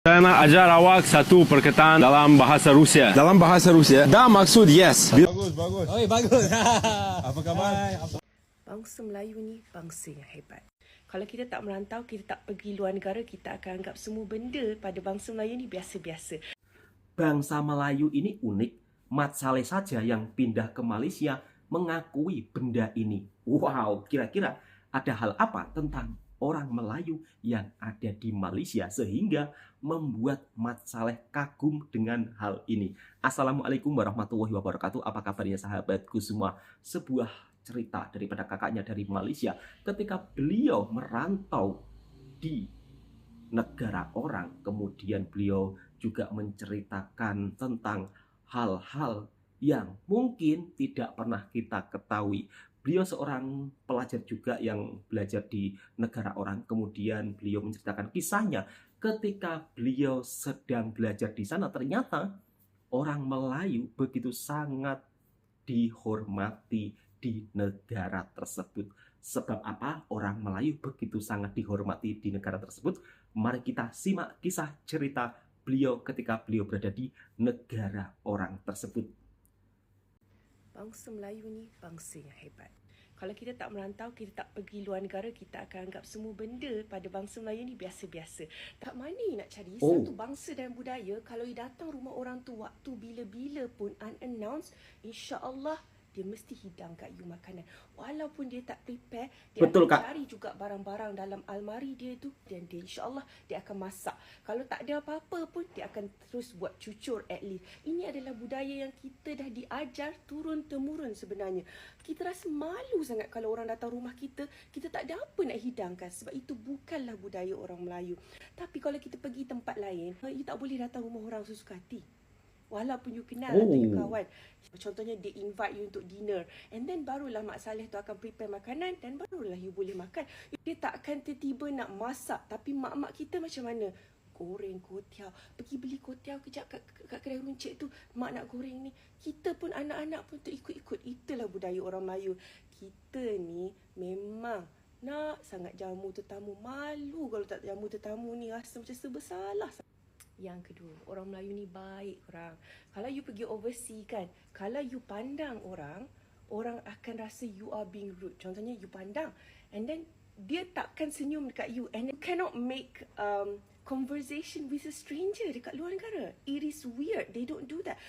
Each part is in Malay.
Saya nak ajar awak satu perkataan dalam bahasa Rusia. Dalam bahasa Rusia, da maksud yes. Bagus, bagus. Oi, bagus. Apa khabar? Bangsa Melayu ni bangsa yang hebat. Kalau kita tak merantau, kita tak pergi luar negara, kita akan anggap semua benda pada bangsa Melayu ni biasa-biasa. Bangsa Melayu ini unik. Mat Saleh saja yang pindah ke Malaysia mengakui benda ini. Wow, kira-kira ada hal apa tentang orang Melayu yang ada di Malaysia sehingga membuat Mat Saleh kagum dengan hal ini. Assalamualaikum warahmatullahi wabarakatuh. Apa kabarnya sahabatku semua? Sebuah cerita daripada kakaknya dari Malaysia ketika beliau merantau di negara orang. Kemudian beliau juga menceritakan tentang hal-hal yang mungkin tidak pernah kita ketahui. Beliau seorang pelajar juga yang belajar di negara orang. Kemudian beliau menceritakan kisahnya ketika beliau sedang belajar di sana. Ternyata orang Melayu begitu sangat dihormati di negara tersebut. Sebab apa orang Melayu begitu sangat dihormati di negara tersebut? Mari kita simak kisah cerita beliau ketika beliau berada di negara orang tersebut. Bangsa Melayu ni bangsa yang hebat. Kalau kita tak merantau, kita tak pergi luar negara, kita akan anggap semua benda pada bangsa Melayu ni biasa-biasa. Tak mana nak cari satu bangsa dan budaya, kalau you datang rumah orang tu waktu bila-bila pun unannounced, insya-Allah dia mesti hidang kat you makanan. Walaupun dia tak prepare, dia Betul, akan Kak. cari juga barang-barang dalam almari dia tu dan dia insya-Allah dia akan masak. Kalau tak ada apa-apa pun dia akan terus buat cucur at least. Ini adalah budaya yang kita dah diajar turun-temurun sebenarnya. Kita rasa malu sangat kalau orang datang rumah kita, kita tak ada apa nak hidangkan sebab itu bukanlah budaya orang Melayu. Tapi kalau kita pergi tempat lain, you tak boleh datang rumah orang sesuka hati. Walaupun you kenal atau you kawan. Contohnya dia invite you untuk dinner. And then barulah Mak Saleh tu akan prepare makanan dan barulah you boleh makan. Dia tak akan tiba-tiba nak masak. Tapi mak-mak kita macam mana? Goreng kotiau. Pergi beli kotiau kejap kat kedai runcit tu. Mak nak goreng ni. Kita pun anak-anak pun ikut-ikut. Itulah budaya orang Melayu. Kita ni memang nak sangat jamu tetamu. Malu kalau tak jamu tetamu ni. Rasa macam bersalah. Yang kedua, orang Melayu ni baik korang. Kalau you pergi overseas kan, kalau you pandang orang, orang akan rasa you are being rude. Contohnya you pandang and then dia takkan senyum dekat you and you cannot make conversation with a stranger dekat luar negara. It is weird. They don't do that.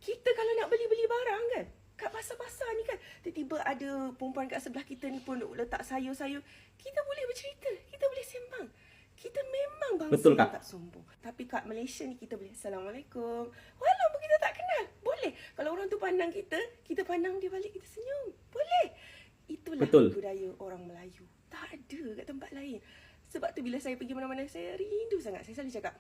Kita kalau nak beli-beli barang kan, kat pasar-pasar ni kan, tiba-tiba ada perempuan kat sebelah kita ni pun letak sayur-sayur. Kita boleh bercerita, kita boleh sembang. Kita memang bangsa Betul, yang Kak. tak sombong. Tapi kat Malaysia ni kita boleh Assalamualaikum. Walaupun kita tak kenal. Boleh. Kalau orang tu pandang kita pandang dia balik, kita senyum. Boleh. Itulah Betul. budaya orang Melayu. Tak ada kat tempat lain. Sebab tu bila saya pergi mana-mana, saya rindu sangat. Saya selalu cakap,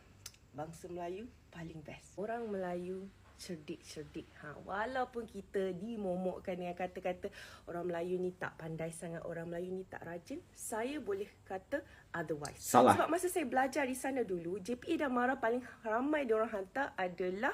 bangsa Melayu paling best. Orang Melayu cerdik-cerdik. Walaupun kita dimomokkan dengan kata-kata orang Melayu ni tak pandai sangat, orang Melayu ni tak rajin, saya boleh kata otherwise. Salah. Sebab masa saya belajar di sana dulu, JPA dan MARA paling ramai diorang hantar adalah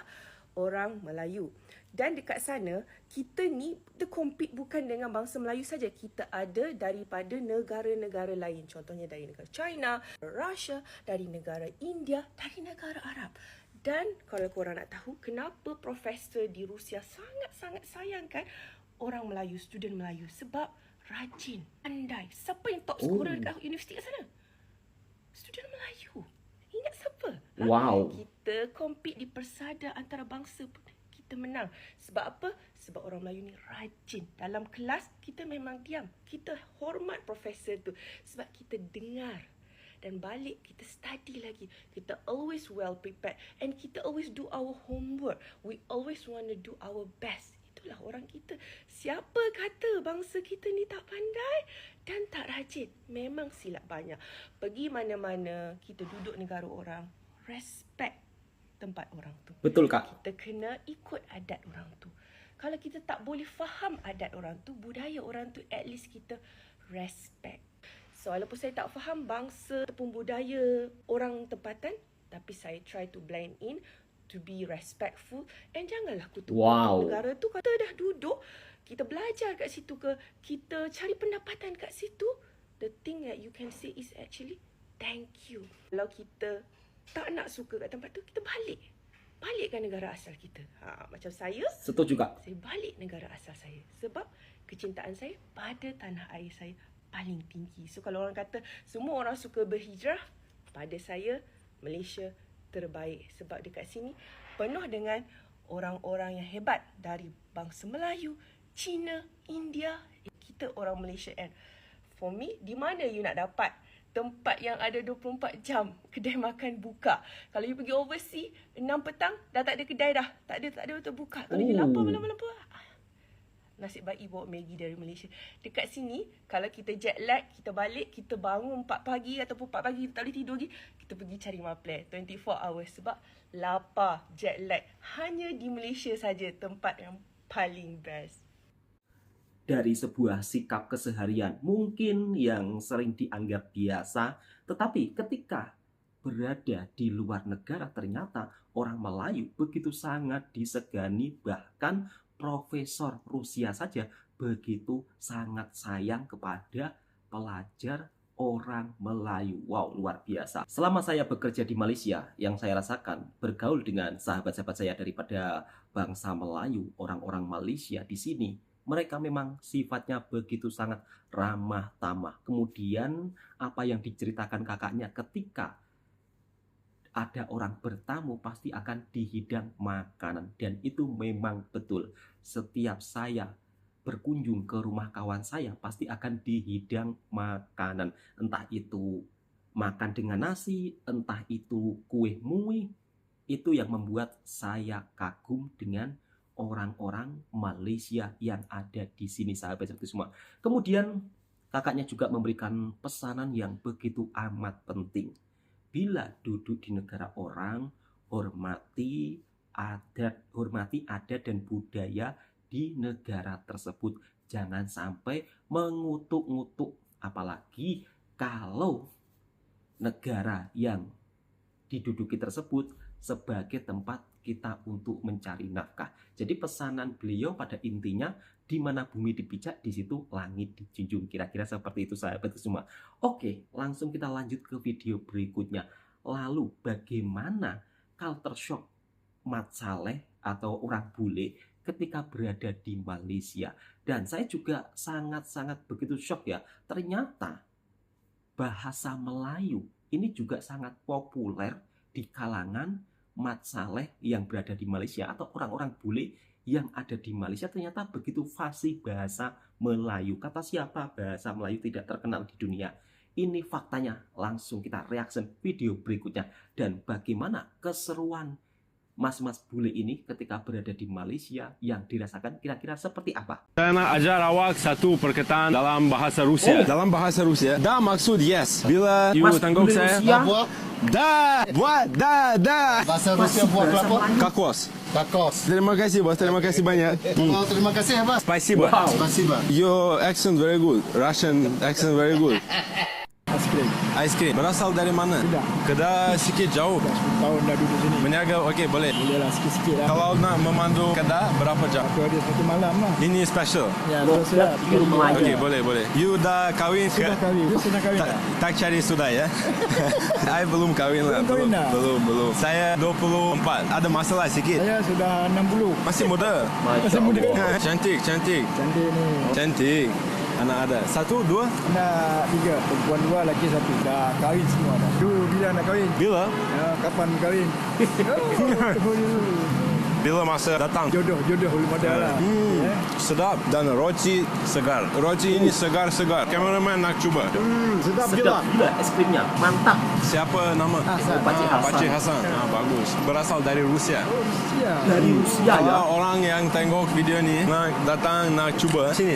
orang Melayu. Dan dekat sana, kita ni kita compete bukan dengan bangsa Melayu saja. Kita ada daripada negara-negara lain. Contohnya dari negara China, Russia, dari negara India, dari negara Arab. Dan kalau korang nak tahu kenapa profesor di Rusia sangat-sangat sayangkan orang Melayu, student Melayu. Sebab rajin, pandai. Siapa yang top scorer dekat universiti kat sana? Student Melayu. Ingat siapa? Wow. Kita compete di persada antara bangsa pun kita menang. Sebab apa? Sebab orang Melayu ni rajin. Dalam kelas kita memang diam. Kita hormat profesor tu. Sebab kita dengar. Dan balik kita study lagi. Kita always well prepared. And kita always do our homework. We always want to do our best. Itulah orang kita. Siapa kata bangsa kita ni tak pandai dan tak rajin? Memang silap banyak. Pergi mana-mana, kita duduk negara orang, respect tempat orang tu. Betul, Kak. Kita kena ikut adat orang tu. Kalau kita tak boleh faham adat orang tu, budaya orang tu, at least kita respect. So, walaupun saya tak faham bangsa ataupun budaya orang tempatan, tapi saya try to blend in, to be respectful, and janganlah kutuk negara tu. Kata dah duduk, kita belajar kat situ ke, kita cari pendapatan kat situ, the thing that you can say is actually thank you. Kalau kita tak nak suka kat tempat tu, kita balik. Balik ke negara asal kita. Macam saya Setuju Kak. saya balik negara asal saya. Sebab kecintaan saya pada tanah air saya paling tinggi. So kalau orang kata semua orang suka berhijrah, pada saya Malaysia terbaik. Sebab dekat sini penuh dengan orang-orang yang hebat dari bangsa Melayu, Cina, India. Kita orang Malaysia and for me, di mana you nak dapat tempat yang ada 24 jam kedai makan buka? Kalau you pergi overseas 6 petang dah tak ada kedai dah. Tak ada untuk buka. Kalau you lapar malam-malam apa? Nasib baik bawa Maggi dari Malaysia. Dekat sini kalau kita jet lag, kita balik, kita bangun 4 pagi ataupun 4 pagi tak boleh tidur lagi, kita pergi cari maple 24 hours sebab lapar, jet lag. Hanya di Malaysia saja tempat yang paling best. Dari sebuah sikap keseharian mungkin yang sering dianggap biasa, tetapi ketika berada di luar negara ternyata orang Melayu begitu sangat disegani, bahkan profesor Rusia saja begitu sangat sayang kepada pelajar orang Melayu. Wow, luar biasa. Selama saya bekerja di Malaysia, yang saya rasakan bergaul dengan sahabat-sahabat saya daripada bangsa Melayu, orang-orang Malaysia di sini, mereka memang sifatnya begitu sangat ramah tamah. Kemudian apa yang diceritakan kakaknya, ketika ada orang bertamu pasti akan dihidang makanan. Dan itu memang betul. Setiap saya berkunjung ke rumah kawan saya pasti akan dihidang makanan. Entah itu makan dengan nasi, entah itu kue mui. Itu yang membuat saya kagum dengan orang-orang Malaysia yang ada di sini, sahabat seperti semua. Kemudian kakaknya juga memberikan pesanan yang begitu amat penting. Bila duduk di negara orang, hormati adat dan budaya di negara tersebut. Jangan sampai mengutuk-ngutuk, apalagi kalau negara yang diduduki tersebut sebagai tempat kita untuk mencari nafkah. Jadi pesanan beliau pada intinya, di mana bumi dipijak, di situ langit dijunjung. Kira-kira seperti itu, sahabat semua. Oke, langsung kita lanjut ke video berikutnya. Lalu bagaimana culture shock Mat Saleh atau orang bule ketika berada di Malaysia? Dan saya juga sangat-sangat begitu shock ya. Ternyata bahasa Melayu ini juga sangat populer di kalangan Mat Saleh yang berada di Malaysia atau orang-orang bule yang ada di Malaysia. Ternyata begitu fasih bahasa Melayu. Kata siapa bahasa Melayu tidak terkenal di dunia? Ini faktanya. Langsung kita reaction video berikutnya. Dan bagaimana keseruan mas-mas bule ini ketika berada di Malaysia yang dirasakan kira-kira seperti apa? Saya nak ajar awak satu perkataan dalam bahasa Rusia. Dalam bahasa Rusia, da maksud yes. Bila You Mas tanggung bule saya. Rusia, Buat da buat da. bahasa Rusia buat kelapa. Kakos. Kakos. Terima kasih bos, terima kasih banyak. Oh, terima kasih ya, Bas. Spicy bos. wow. Spasiba. Your accent very good. Russian accent very good. Ice cream. Berasal dari mana? Kedah sikit jauh. Tahun dah duduk sini. Meniaga okey boleh. Boleh lah sikit-sikit lah. Kalau nak memandu Kedah berapa jam? Aku ada satu malam lah. Ini special. Ya, Loh, terus lah. di rumah aja. Okey, boleh boleh. You dah kahwin ke? Sudah kahwin. Dia sudah kahwin Tak, dah. tak cari sudah ya. I belum kahwin lah. Belum kahwin dah? Belum. Saya 24. Ada masalah sikit. Saya sudah 60. Masih muda. Masya Allah. Cantik. Cantik ni. Cantik. Anak ada. 1, 2. Anak 3. Perempuan 2, lelaki 1. Dah kahwin semua dah. Tu bila nak kahwin? Bila? Ya, kapan kahwin? Bila masa datang. Jodoh belum ada lah. Sedap dan roti segar. Roti ini segar-segar. Kameraman nak cuba. Sedap je Sedap lah. juga es krimnya. Mantap. Siapa nama? Pakcik Hasan. Pakcik Hasan. Bagus. Berasal dari Rusia. Ya. Dari Rusia ya. Kalau orang yang tengok video ni nak datang nak cuba sini.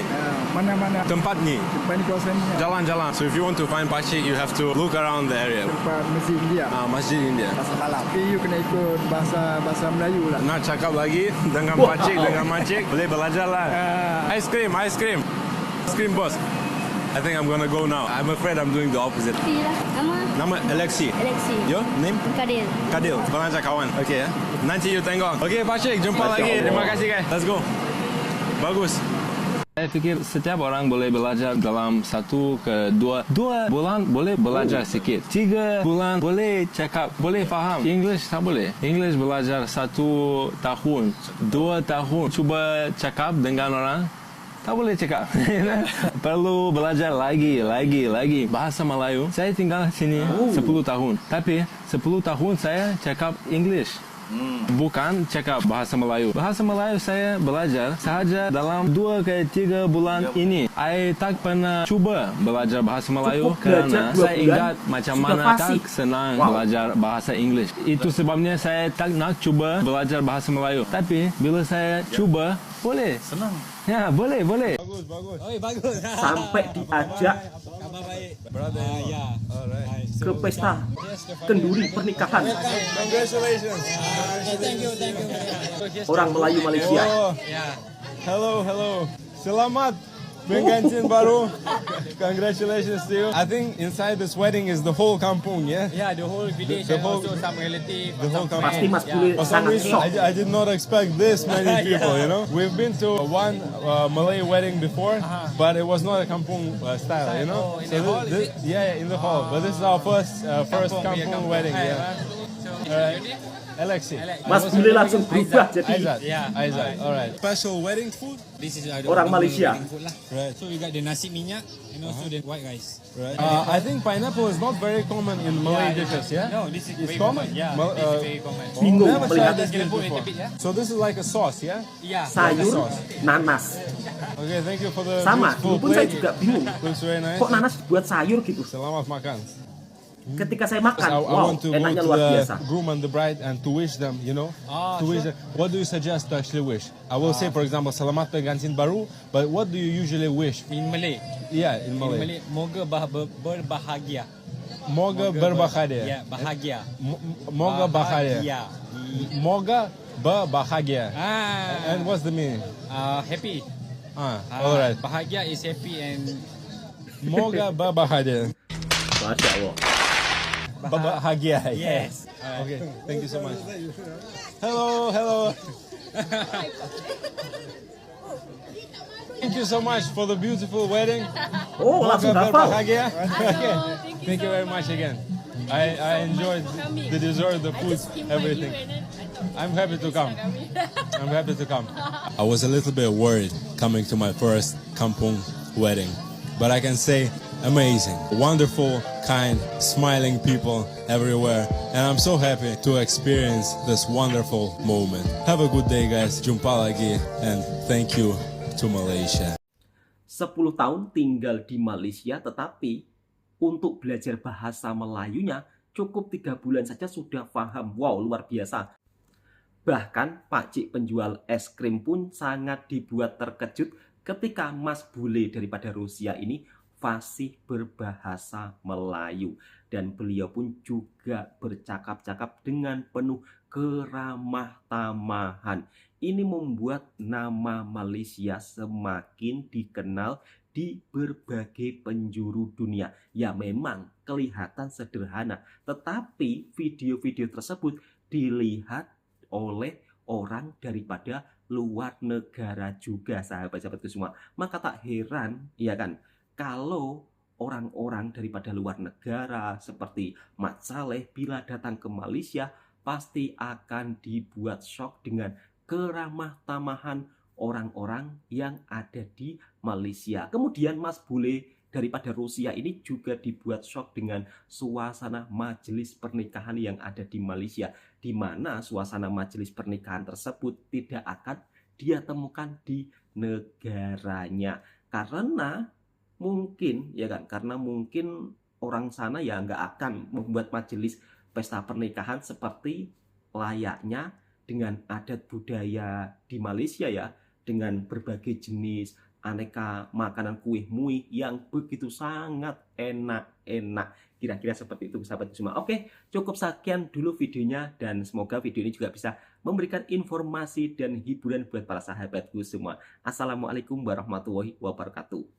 Mana-mana. Tempat ni. Tempat ni kawasan ni. Jalan-jalan. So if you want to find Pakcik, you have to look around the area. Tempat Masjid India. Masjid India. Bahasa malam. Tapi you kena ikut bahasa Melayu lah. Nak cakap lagi dengan Wow. Pakcik, dengan Makcik, boleh belajar lah. Ice cream. Ice cream boss. I think I'm gonna go now. I'm afraid I'm doing the opposite. Bila nama Nama Alexi. Alexi. Your name? Kadil. Kadil. Pengajar kawan. Okay ya. Nanti you tengok. Okay Pakcik, jumpa Masya lagi. Allah. Terima kasih guys. Let's go. Bagus. Saya Saya fikir setiap orang boleh belajar dalam 1 ke 2 bulan boleh belajar sedikit. 3 bulan boleh cakap, boleh faham. English tak boleh. English belajar 1 tahun, 2 tahun. Cuba cakap dengan orang, tak boleh cakap. Perlu belajar lagi. Bahasa Melayu, saya tinggal sini 10 tahun. Tapi 10 tahun saya cakap English. Bukan cakap bahasa Melayu. Bahasa Melayu saya belajar sahaja dalam 2 ke 3 bulan ini. Saya tak pernah cuba belajar bahasa Melayu kerana saya ingat macam mana tak senang belajar bahasa English. Itu sebabnya saya tak nak cuba belajar bahasa Melayu. Tapi bila saya cuba, boleh. Senang. Ya, boleh. Bagus. Oh, bagus. Sampai diajak Kabar baik. Brother. Ya. Alright. ke pesta kenduri pernikahan Congratulations. Thank you. orang Melayu Malaysia. Oh, Ya. hello. Selamat pengantin baru. Congratulations to you. I think inside this wedding is the whole kampung, yeah? Yeah, the whole village The and whole- also some relative. the whole some Pasti friends. Mas Bule For some sangat reason, shock. I did not expect this many people, you know? We've been to one Malay wedding before, but it was not a kampung style, you know? Oh, in the hall, is it? Yeah, in the hall. But this is our first kampung wedding, Hai, yeah. So, Alright. your name? Alexi. Mas Bule langsung berubah jadi Aizat. Yeah. Aizat. Alright. Special wedding food? This is the Orang normal Malaysia. wedding food lah. Right. So we got the nasi minyak and also the white rice. Right. I think pineapple is not very common in Malay dishes, yeah? No, this is It's very common? Yeah, Mal- this is very common. Bingung Never melihat tried this Can I dish put a before. little bit, yeah? So this is like a sauce, yeah? Yeah. sayur nanas. Okay, thank you for the Sama, beautiful dulu pun saya plate. juga bingung. Looks very nice. Kok nanas dibuat sayur gitu? Selamat makan. Ketika saya makan, I wow, want to go enaknya to luar the biasa. groom and the bride and to wish them, you know, Ah, to wish them. What do you suggest to actually wish? I will say, for example, Selamat Pengantin Baru, but what do you usually wish? In Malay. Yeah, in In Malay. Malay, moga berbahagia. Moga berbahagia. Yeah, bahagia. Moga bahagia. Moga berbahagia. And what's the meaning? Happy. Alright. Bahagia is happy and Moga berbahagia. Masya Allah. Bahagia. yes. Okay, thank you so much. Hello. Thank you so much for the beautiful wedding. Oh, langsung Moga hafal. berbahagia. Okay. Thank you very much again. I enjoyed the dessert, the food, everything. I'm happy to come. I was a little bit worried coming to my first kampung wedding, but I can say amazing, wonderful, kind, smiling people everywhere, and I'm so happy to experience this wonderful moment. Have a good day, guys. Jumpa lagi, and thank you to Malaysia. 10 tahun tinggal di Malaysia, tetapi untuk belajar bahasa Melayunya cukup 3 bulan saja sudah paham. Wow, luar biasa. Bahkan pakcik penjual es krim pun sangat dibuat terkejut ketika Mas Bule daripada Rusia ini fasih berbahasa Melayu. Dan beliau pun juga bercakap-cakap dengan penuh keramah tamahan. Ini membuat nama Malaysia semakin dikenal di berbagai penjuru dunia. Ya memang kelihatan sederhana, tetapi video-video tersebut dilihat oleh orang daripada luar negara juga, sahabat-sahabatku semua. Maka tak heran, ya kan, kalau orang-orang daripada luar negara seperti Mat Saleh bila datang ke Malaysia pasti akan dibuat shock dengan keramah tamahan orang-orang yang ada di Malaysia. Kemudian Mas Bule daripada Rusia ini juga dibuat shock dengan suasana majelis pernikahan yang ada di Malaysia, di mana suasana majelis pernikahan tersebut tidak akan dia temukan di negaranya, karena mungkin orang sana ya nggak akan membuat majelis pesta pernikahan seperti layaknya dengan adat budaya di Malaysia ya, dengan berbagai jenis aneka makanan kuih muih yang begitu sangat enak-enak. Kira-kira seperti itu, sahabat semua. Oke, cukup sekian dulu videonya, dan semoga video ini juga bisa memberikan informasi dan hiburan buat para sahabatku semua. Assalamualaikum warahmatullahi wabarakatuh.